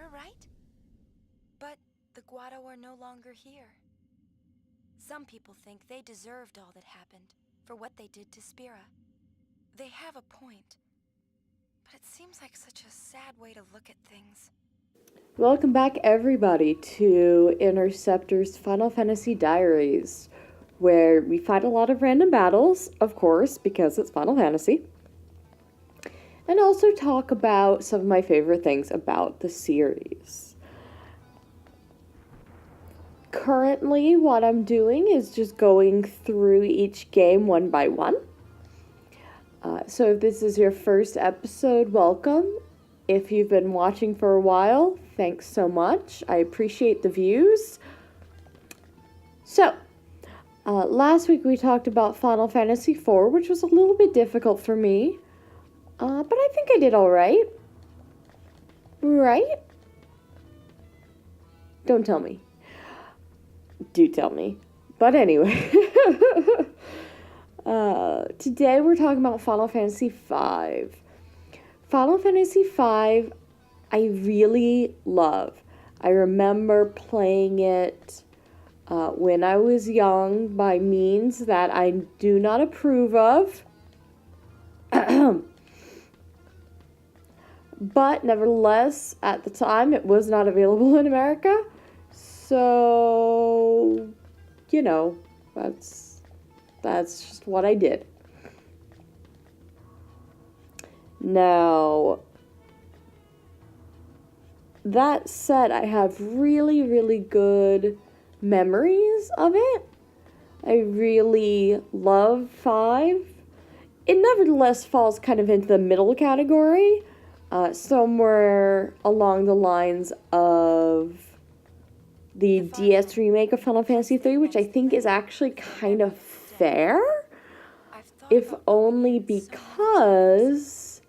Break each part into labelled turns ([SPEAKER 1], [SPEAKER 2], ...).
[SPEAKER 1] Spira, right? But the Guado are no longer here. Some people think they deserved all that happened for what they did to Spira. They have a point, but it seems like such a sad way to look at things.
[SPEAKER 2] Welcome back, everybody, to Interceptor's Final Fantasy Diaries, where we fight a lot of random battles, of course, because it's Final Fantasy, and also talk about some of my favorite things about the series. Currently, what I'm doing is just going through each game one by one. So if this is your first episode, welcome. If you've been watching for a while, thanks so much. I appreciate the views. So, last week we talked about Final Fantasy IV, which was a little bit difficult for me. But I think I did alright. Right? Don't tell me. Do tell me. But anyway. Today we're talking about Final Fantasy V. Final Fantasy V, I really love. I remember playing it when I was young by means that I do not approve of. But nevertheless, at the time, it was not available in America. So, you know, that's just what I did. Now, that said, I have really, really good memories of it. I really love 5. It nevertheless falls kind of into the middle category, somewhere along the lines of the DS remake of Final Fantasy III, which I think is actually kind of fair, if only because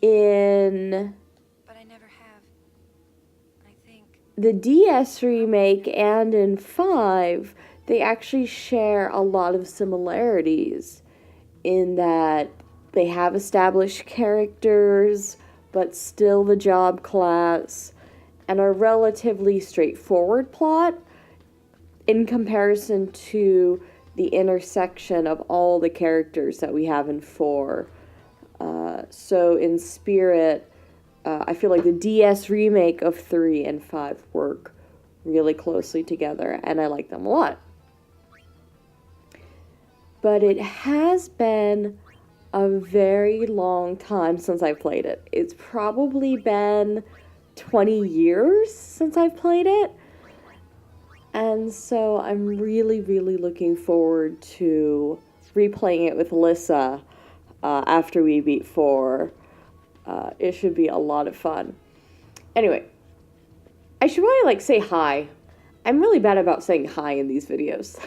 [SPEAKER 2] in the DS remake and in 5, they actually share a lot of similarities in that they have established characters, but still the job class, and a relatively straightforward plot in comparison to the intersection of all the characters that we have in 4. So in spirit, I feel like the DS remake of 3 and 5 work really closely together, and I like them a lot. But it has been a very long time since I played it. It's probably been 20 years since I've played it. And so I'm really, really looking forward to replaying it with Alyssa after we beat 4. It should be a lot of fun. Anyway, I should probably say hi. I'm really bad about saying hi in these videos.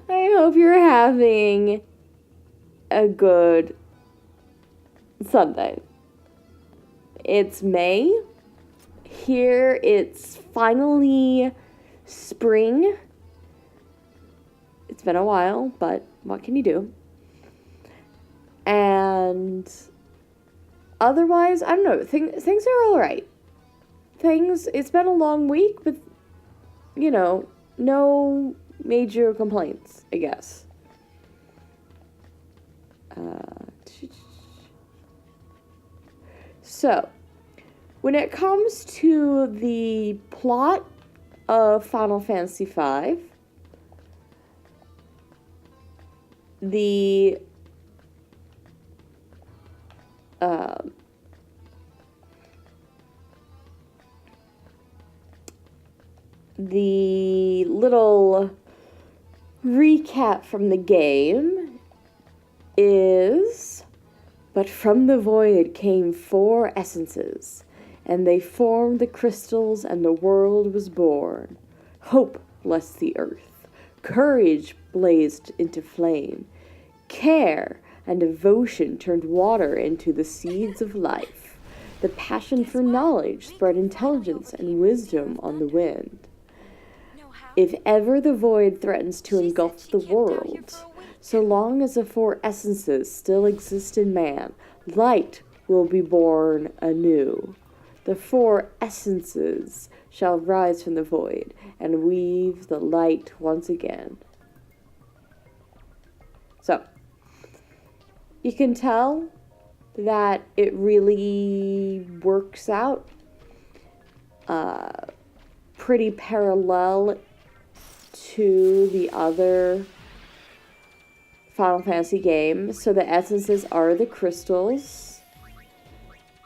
[SPEAKER 2] I hope you're having a good Sunday. It's May. Here it's finally spring. It's been a while, but what can you do? And otherwise, I don't know, things are alright. It's been a long week, but, you know, no major complaints, I guess. So, when it comes to the plot of Final Fantasy V, the little recap from the game is, but from the void came 4 essences, and they formed the crystals, and the world was born. Hope blessed the earth. Courage blazed into flame. Care and devotion turned water into the seeds of life. The passion for knowledge spread intelligence and wisdom on the wind. If ever the void threatens to engulf the world, so long as the 4 essences still exist in man, light will be born anew. The four essences shall rise from the void and weave the light once again. So, you can tell that it really works out pretty parallel to the other Final Fantasy games. So the essences are the crystals,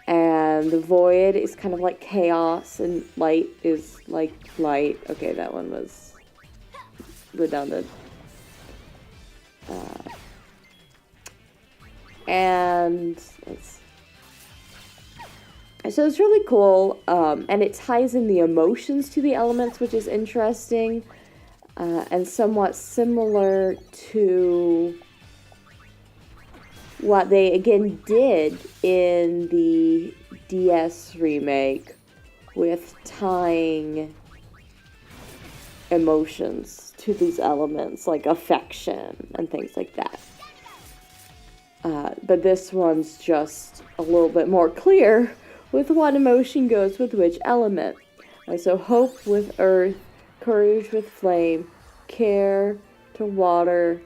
[SPEAKER 2] and the void is kind of like chaos, and light is like light. Okay, that one was redundant. And so it's really cool, and it ties in the emotions to the elements, which is interesting, and somewhat similar to what they again did in the DS remake with tying emotions to these elements, like affection and things like that. But this one's just a little bit more clear with what emotion goes with which element. So hope with earth, courage with flame, care to water,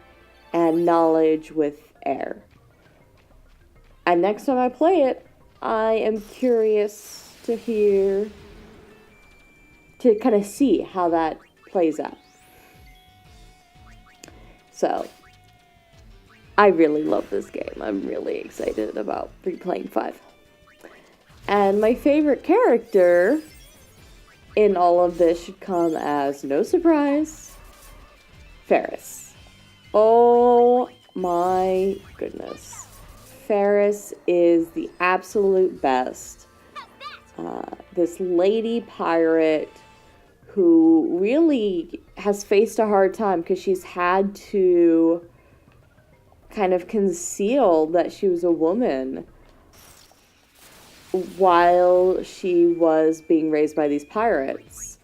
[SPEAKER 2] and knowledge with air. And next time I play it, I am curious to kind of see how that plays out. So, I really love this game. I'm really excited about replaying 5. And my favorite character in all of this should come as no surprise, Ferris. Oh my goodness. Ferris is the absolute best. This lady pirate who really has faced a hard time because she's had to kind of conceal that she was a woman while she was being raised by these pirates.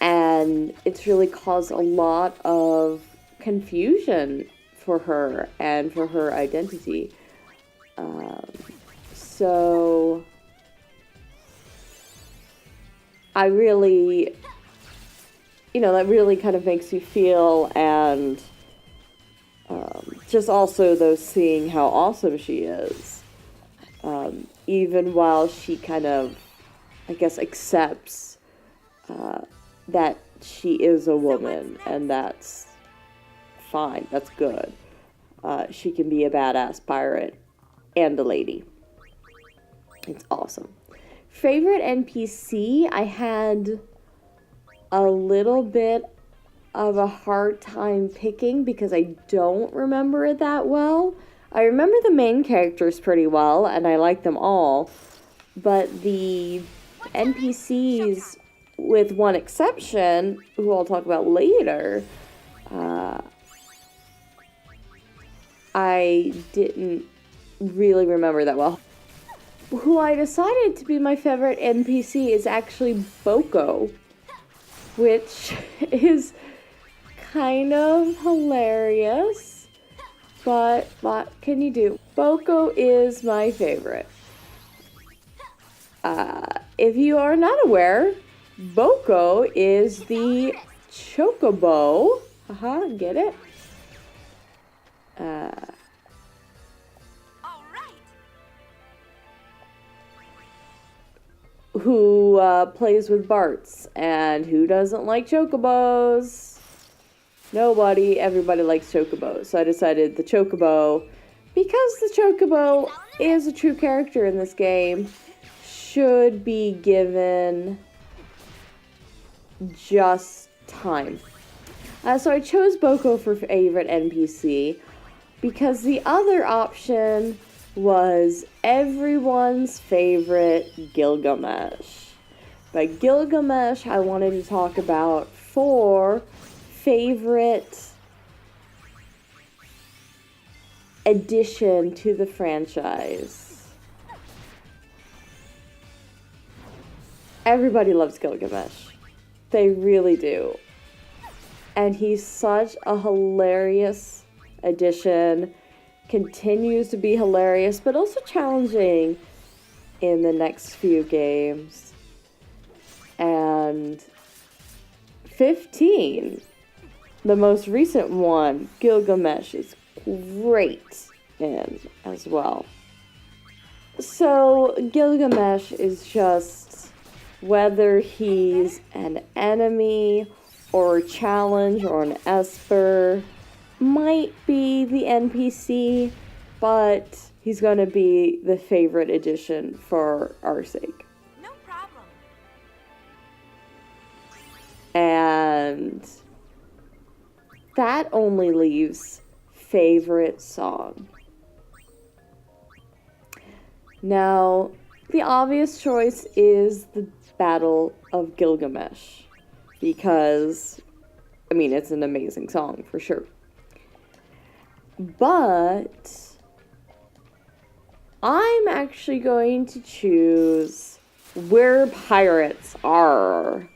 [SPEAKER 2] And it's really caused a lot of confusion for her and for her identity. So I really, that really kind of makes you feel, and just also though seeing how awesome she is. Even while she kind of, I guess, accepts that she is a woman, and that's fine, that's good. She can be a badass pirate and a lady. It's awesome. Favorite NPC, I had a little bit of a hard time picking because I don't remember it that well. I remember the main characters pretty well, and I like them all, but the NPCs, with one exception, who I'll talk about later, I didn't really remember that well. Who I decided to be my favorite NPC is actually Boko, which is kind of hilarious, but what can you do? Boko is my favorite. If you are not aware, Boko is the chocobo. Get it? Who plays with Barts, and who doesn't like chocobos? Nobody. Everybody likes chocobos. So I decided the chocobo, because the chocobo is a true character in this game, should be given just time. So I chose Boko for favorite NPC because the other option was everyone's favorite Gilgamesh. By Gilgamesh, I wanted to talk about 4 favorite addition to the franchise. Everybody loves Gilgamesh. They really do. And he's such a hilarious addition continues to be hilarious, but also challenging in the next few games. And 15, the most recent one, Gilgamesh, is great in as well. So Gilgamesh is just, whether he's an enemy or a challenge or an Esper, might be the NPC, but he's going to be the favorite addition for our sake.
[SPEAKER 1] No problem.
[SPEAKER 2] And that only leaves favorite song. Now, the obvious choice is the Battle of Gilgamesh, because, I mean, it's an amazing song for sure. But I'm actually going to choose We're Pirates Are.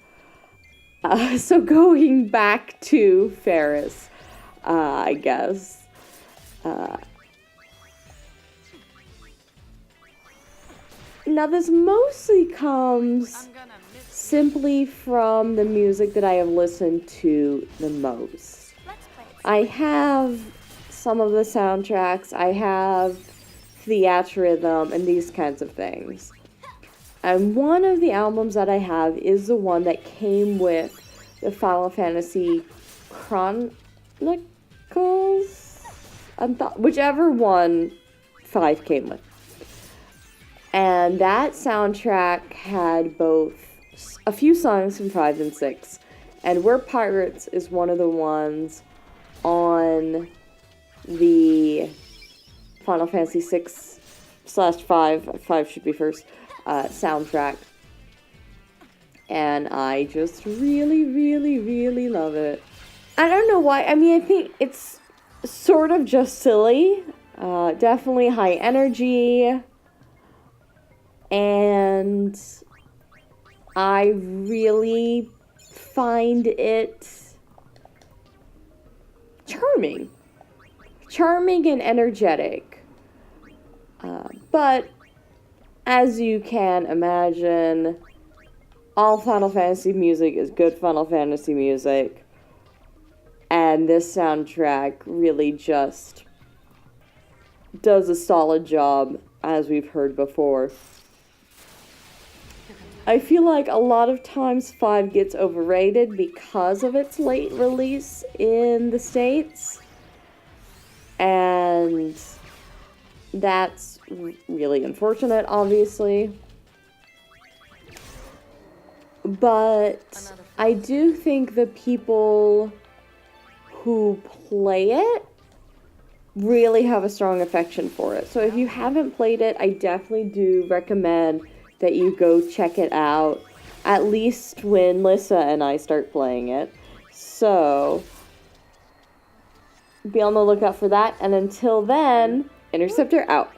[SPEAKER 2] So going back to Ferris, I guess. Now this mostly comes simply from the music that I have listened to the most. I have some of the soundtracks, I have Theatrhythm, and these kinds of things. And one of the albums that I have is the one that came with the Final Fantasy Chronicles? Whichever one 5 came with. And that soundtrack had both a few songs from 5 and 6. And We're Pirates is one of the ones on the Final Fantasy 6/5, 5 should be first, soundtrack. And I just really, really, really love it. I don't know why. I mean, I think it's sort of just silly. Definitely high energy. And I really find it charming. Charming and energetic. But as you can imagine, all Final Fantasy music is good Final Fantasy music. And this soundtrack really just does a solid job, as we've heard before. I feel like a lot of times 5 gets overrated because of its late release in the States. And that's really unfortunate, obviously. But I do think the people who play it really have a strong affection for it. So if you haven't played it, I definitely do recommend that you go check it out, at least when Lissa and I start playing it. So be on the lookout for that, and until then, Interceptor out.